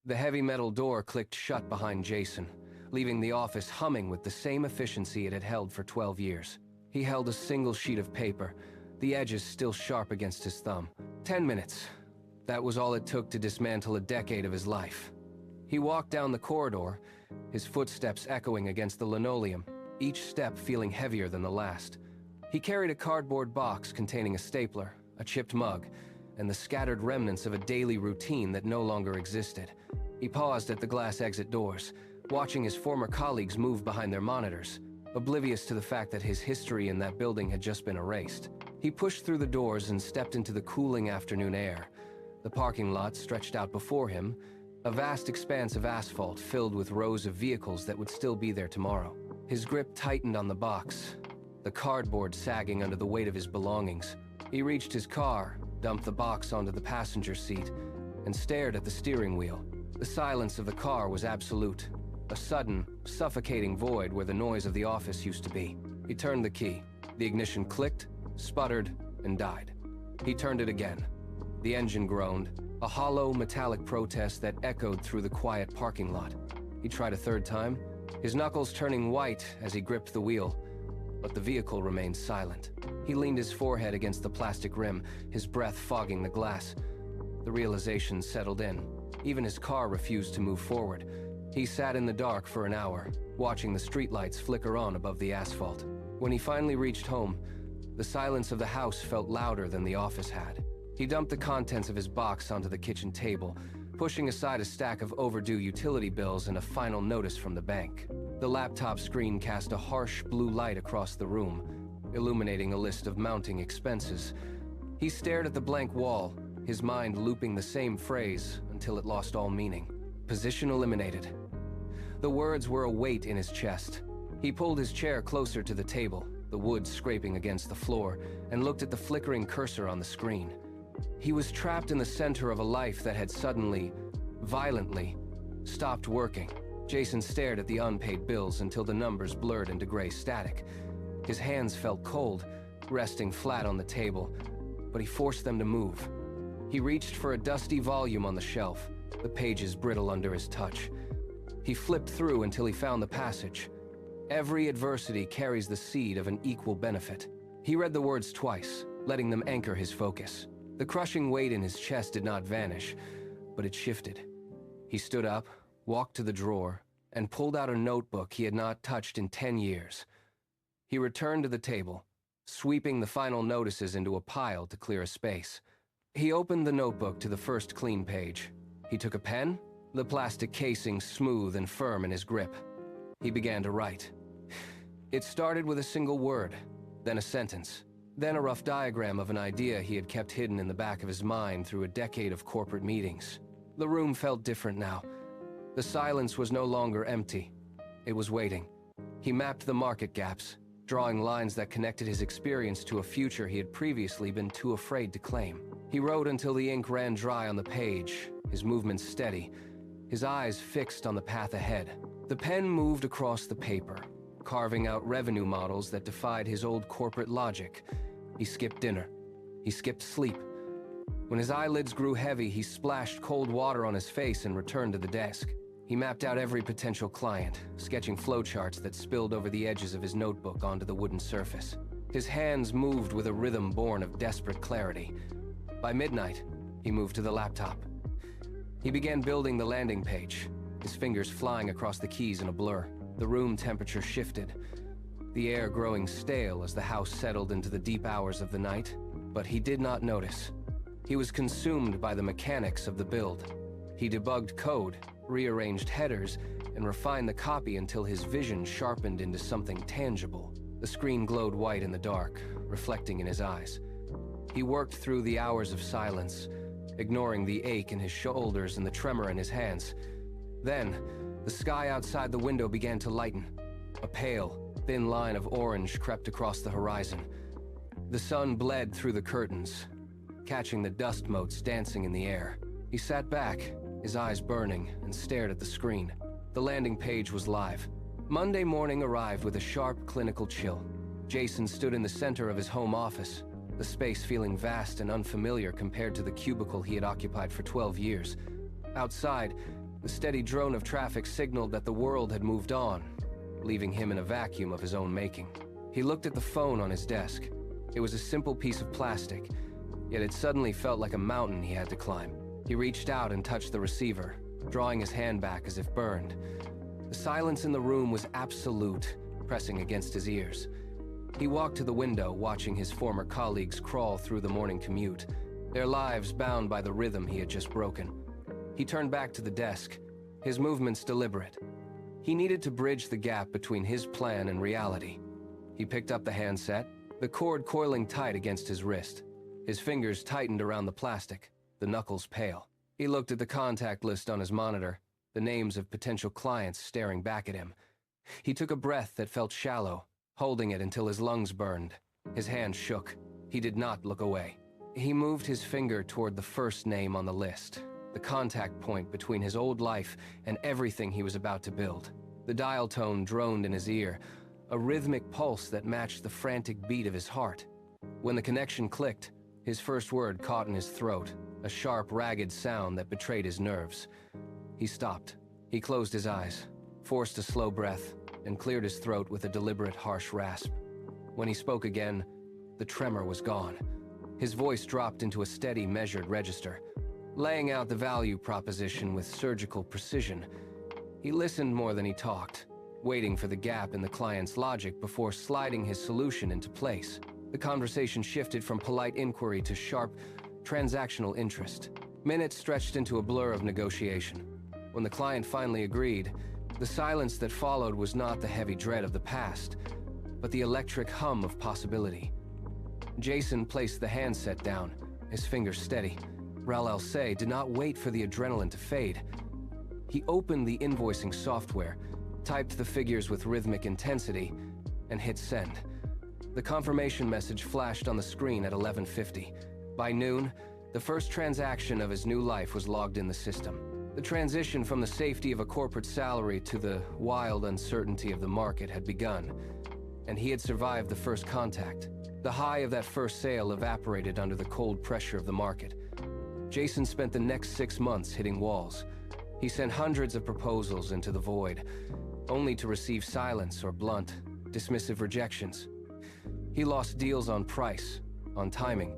The heavy metal door clicked shut behind Jason, leaving the office humming with the same efficiency it had held for 12 years. He held a single sheet of paper, the edges still sharp against his thumb. 10 minutes. That was all it took to dismantle a decade of his life. He walked down the corridor, his footsteps echoing against the linoleum, each step feeling heavier than the last. He carried a cardboard box containing a stapler, a chipped mug, and the scattered remnants of a daily routine that no longer existed. He paused at the glass exit doors, watching his former colleagues move behind their monitors, oblivious to the fact that his history in that building had just been erased. He pushed through the doors and stepped into the cooling afternoon air. The parking lot stretched out before him, a vast expanse of asphalt filled with rows of vehicles that would still be there tomorrow. His grip tightened on the box, the cardboard sagging under the weight of his belongings. He reached his car, dumped the box onto the passenger seat, and stared at the steering wheel. The silence of the car was absolute, a sudden, suffocating void where the noise of the office used to be. He turned the key. The ignition clicked, sputtered, and died. He turned it again. The engine groaned, a hollow, metallic protest that echoed through the quiet parking lot. He tried a third time, his knuckles turning white as he gripped the wheel, but the vehicle remained silent. He leaned his forehead against the plastic rim, his breath fogging the glass. The realization settled in. Even his car refused to move forward. He sat in the dark for an hour, watching the streetlights flicker on above the asphalt. When he finally reached home, the silence of the house felt louder than the office had. He dumped the contents of his box onto the kitchen table, pushing aside a stack of overdue utility bills and a final notice from the bank. The laptop screen cast a harsh blue light across the room, illuminating a list of mounting expenses. He stared at the blank wall, his mind looping the same phrase until it lost all meaning. Position eliminated. The words were a weight in his chest. He pulled his chair closer to the table, the wood scraping against the floor, and looked at the flickering cursor on the screen. He was trapped in the center of a life that had suddenly, violently, stopped working. Jason stared at the unpaid bills until the numbers blurred into gray static. His hands felt cold, resting flat on the table, but he forced them to move. He reached for a dusty volume on the shelf, the pages brittle under his touch. He flipped through until he found the passage. Every adversity carries the seed of an equal benefit. He read the words twice, letting them anchor his focus. The crushing weight in his chest did not vanish, but it shifted. He stood up, walked to the drawer, and pulled out a notebook he had not touched in 10 years. He returned to the table, sweeping the final notices into a pile to clear a space. He opened the notebook to the first clean page. He took a pen, the plastic casing smooth and firm in his grip. He began to write. It started with a single word, then a sentence, then a rough diagram of an idea he had kept hidden in the back of his mind through a decade of corporate meetings. The room felt different now. The silence was no longer empty. It was waiting. He mapped the market gaps, drawing lines that connected his experience to a future he had previously been too afraid to claim. He wrote until the ink ran dry on the page, his movements steady, his eyes fixed on the path ahead. The pen moved across the paper, carving out revenue models that defied his old corporate logic. He skipped dinner. He skipped sleep. When his eyelids grew heavy, he splashed cold water on his face and returned to the desk. He mapped out every potential client, sketching flowcharts that spilled over the edges of his notebook onto the wooden surface. His hands moved with a rhythm born of desperate clarity. By midnight, he moved to the laptop. He began building the landing page, his fingers flying across the keys in a blur. The room temperature shifted, the air growing stale as the house settled into the deep hours of the night, but he did not notice. He was consumed by the mechanics of the build. He debugged code, rearranged headers, and refined the copy until his vision sharpened into something tangible. The screen glowed white in the dark, reflecting in his eyes. He worked through the hours of silence, ignoring the ache in his shoulders and the tremor in his hands. Then, the sky outside the window began to lighten. A pale, thin line of orange crept across the horizon. The sun bled through the curtains, catching the dust motes dancing in the air. He sat back, his eyes burning, and stared at the screen. The landing page was live. Monday morning arrived with a sharp, clinical chill. Jason stood in the center of his home office, the space feeling vast and unfamiliar compared to the cubicle he had occupied for 12 years. Outside, The steady drone of traffic signaled that the world had moved on, leaving him in a vacuum of his own making. He looked at the phone on his desk. It was a simple piece of plastic, yet it suddenly felt like a mountain he had to climb. He reached out and touched the receiver, drawing his hand back as if burned. The silence in the room was absolute, pressing against his ears. He walked to the window, watching his former colleagues crawl through the morning commute, their lives bound by the rhythm he had just broken. He turned back to the desk, his movements deliberate. He needed to bridge the gap between his plan and reality. He picked up the handset, the cord coiling tight against his wrist. His fingers tightened around the plastic, the knuckles pale. He looked at the contact list on his monitor, the names of potential clients staring back at him. He took a breath that felt shallow, holding it until his lungs burned. His hand shook. He did not look away. He moved his finger toward the first name on the list, the contact point between his old life and everything he was about to build. The dial tone droned in his ear, a rhythmic pulse that matched the frantic beat of his heart. When the connection clicked, his first word caught in his throat, a sharp, ragged sound that betrayed his nerves. He stopped. He closed his eyes, forced a slow breath, and cleared his throat with a deliberate, harsh rasp. When he spoke again, the tremor was gone. His voice dropped into a steady, measured register, laying out the value proposition with surgical precision. He listened more than he talked, waiting for the gap in the client's logic before sliding his solution into place. The conversation shifted from polite inquiry to sharp, transactional interest. Minutes stretched into a blur of negotiation. When the client finally agreed, the silence that followed was not the heavy dread of the past, but the electric hum of possibility. Jason placed the handset down, his fingers steady. Raul Say did not wait for the adrenaline to fade. He opened the invoicing software, typed the figures with rhythmic intensity, and hit send. The confirmation message flashed on the screen at 11:50. By noon, the first transaction of his new life was logged in the system. The transition from the safety of a corporate salary to the wild uncertainty of the market had begun, and he had survived the first contact. The high of that first sale evaporated under the cold pressure of the market. Jason spent the next 6 months hitting walls. He sent hundreds of proposals into the void, only to receive silence or blunt, dismissive rejections. He lost deals on price, on timing,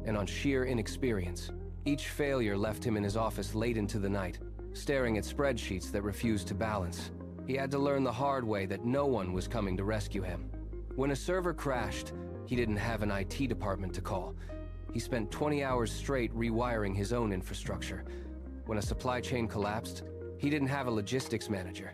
and on sheer inexperience. Each failure left him in his office late into the night, staring at spreadsheets that refused to balance. He had to learn the hard way that no one was coming to rescue him. When a server crashed, he didn't have an IT department to call. He spent 20 hours straight rewiring his own infrastructure. When a supply chain collapsed, he didn't have a logistics manager.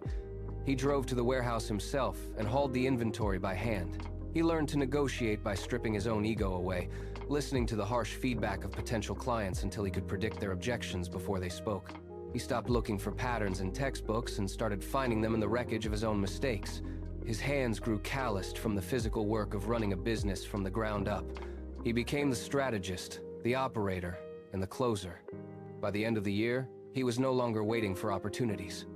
He drove to the warehouse himself and hauled the inventory by hand. He learned to negotiate by stripping his own ego away, listening to the harsh feedback of potential clients until he could predict their objections before they spoke. He stopped looking for patterns in textbooks and started finding them in the wreckage of his own mistakes. His hands grew calloused from the physical work of running a business from the ground up. He became the strategist, the operator, and the closer. By the end of the year, he was no longer waiting for opportunities.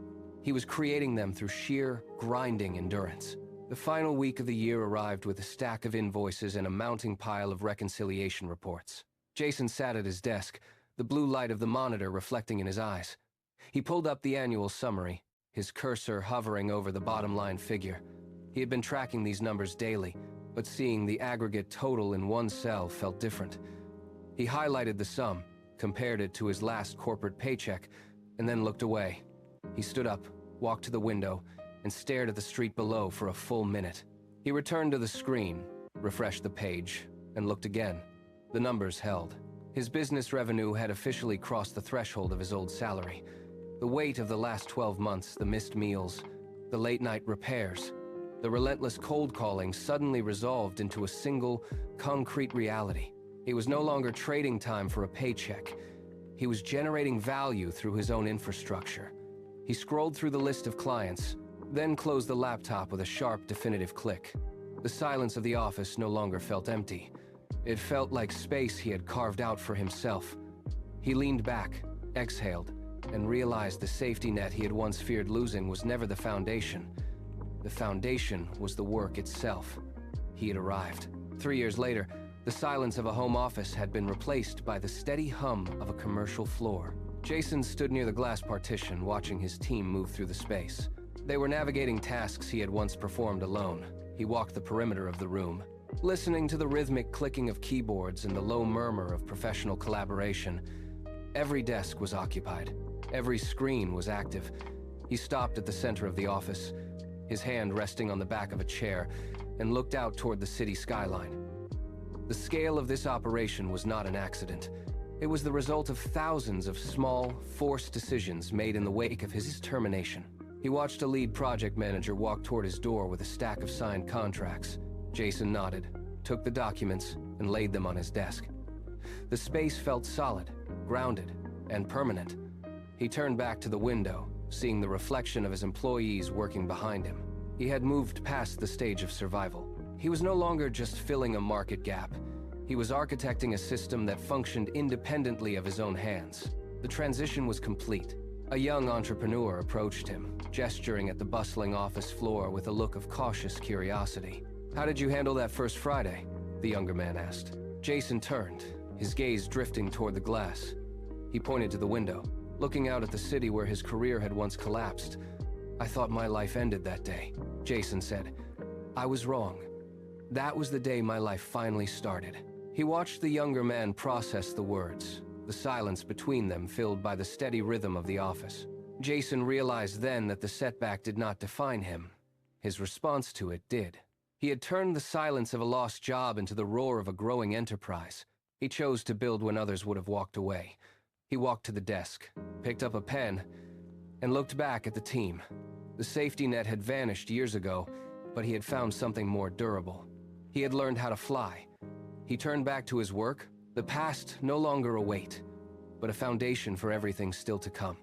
He was creating them through sheer, grinding endurance. The final week of the year arrived with a stack of invoices and a mounting pile of reconciliation reports. Jason sat at his desk, the blue light of the monitor reflecting in his eyes. He pulled up the annual summary, his cursor hovering over the bottom line figure. He had been tracking these numbers daily, but seeing the aggregate total in one cell felt different. He highlighted the sum, compared it to his last corporate paycheck, and then looked away. He stood up, walked to the window, and stared at the street below for a full minute. He returned to the screen, refreshed the page, and looked again. The numbers held. His business revenue had officially crossed the threshold of his old salary. The weight of the last 12 months, the missed meals, the late-night repairs, the relentless cold calling suddenly resolved into a single, concrete reality. He was no longer trading time for a paycheck. He was generating value through his own infrastructure. He scrolled through the list of clients, then closed the laptop with a sharp, definitive click. The silence of the office no longer felt empty. It felt like space he had carved out for himself. He leaned back, exhaled, and realized the safety net he had once feared losing was never the foundation. The foundation was the work itself. He had arrived. 3 years later, the silence of a home office had been replaced by the steady hum of a commercial floor. Jason stood near the glass partition, watching his team move through the space. They were navigating tasks he had once performed alone. He walked the perimeter of the room, listening to the rhythmic clicking of keyboards and the low murmur of professional collaboration. Every desk was occupied. Every screen was active. He stopped at the center of the office, his hand resting on the back of a chair, and looked out toward the city skyline. The scale of this operation was not an accident. It was the result of thousands of small, forced decisions made in the wake of his termination. He watched a lead project manager walk toward his door with a stack of signed contracts. Jason nodded, took the documents, and laid them on his desk. The space felt solid, grounded, and permanent. He turned back to the window, seeing the reflection of his employees working behind him. He had moved past the stage of survival. He was no longer just filling a market gap. He was architecting a system that functioned independently of his own hands. The transition was complete. A young entrepreneur approached him, gesturing at the bustling office floor with a look of cautious curiosity. "How did you handle that first Friday?" the younger man asked. Jason turned, his gaze drifting toward the glass. He pointed to the window, looking out at the city where his career had once collapsed. "I thought my life ended that day," Jason said. "I was wrong. That was the day my life finally started." He watched the younger man process the words, the silence between them filled by the steady rhythm of the office. Jason realized then that the setback did not define him. His response to it did. He had turned the silence of a lost job into the roar of a growing enterprise. He chose to build when others would have walked away. He walked to the desk, picked up a pen, and looked back at the team. The safety net had vanished years ago, but he had found something more durable. He had learned how to fly. He turned back to his work, the past no longer a weight, but a foundation for everything still to come.